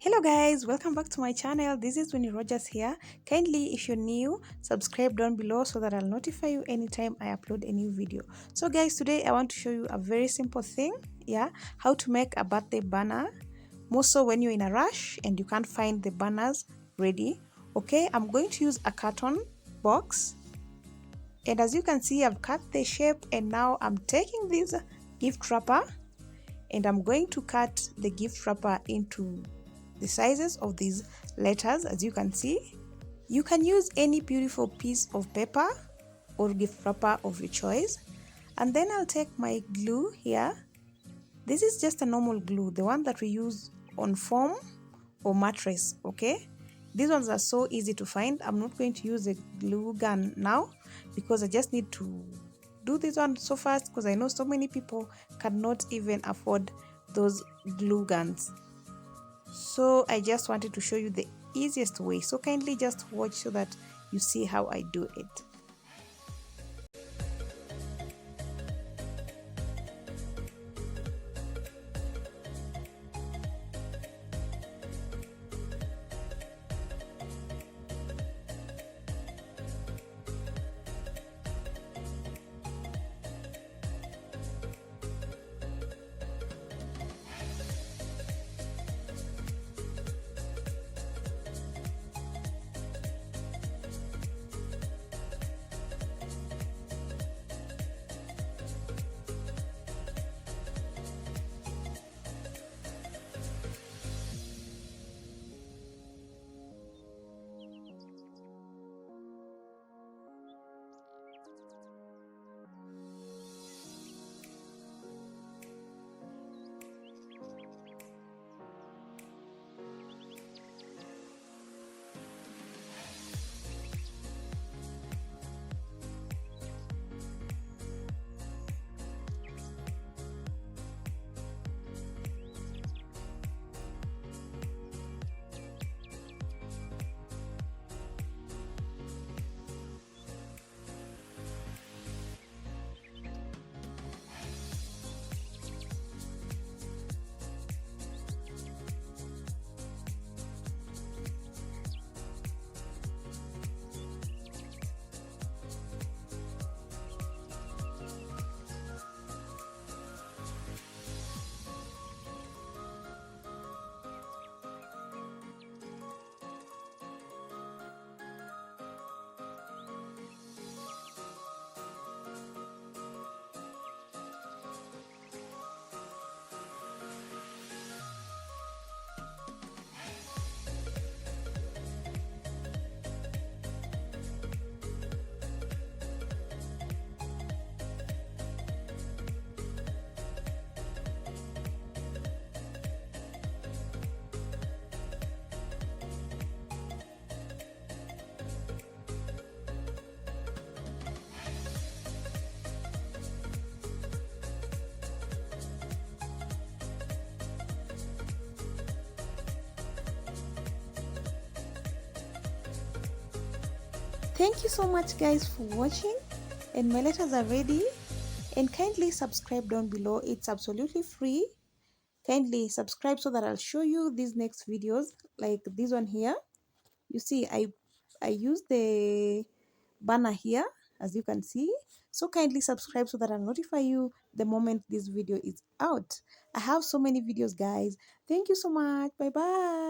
Hello guys, welcome back to my channel. This is Winnie Rogers here. Kindly, if you're new, subscribe down below so that I'll notify you anytime I upload a new video. So guys, today I want to show you a very simple thing, how to make a birthday banner. More so when you're in a rush and you can't find the banners ready. Okay, I'm going to use a carton box. And as you can see, I've cut the shape and now I'm taking this gift wrapper and I'm going to cut the gift wrapper into the sizes of these letters. As you can see, you can use any beautiful piece of paper or gift wrapper of your choice. And then I'll take my glue here. This is just a normal glue, the one that we use on foam or mattress. Okay, these ones are so easy to find. I'm not going to use a glue gun now because I just need to do this one so fast because I know so many people cannot even afford those glue guns. So I just wanted to show you the easiest way. So kindly just watch so that you see how I do it. Thank you so much guys for watching, and my letters are ready. And kindly subscribe down below, it's absolutely free. Kindly subscribe so that I'll show you these next videos, like this one here. You see, I use the banner here, as you can see. So kindly subscribe so that I'll notify you the moment this video is out. I have so many videos guys. Thank you so much. Bye bye.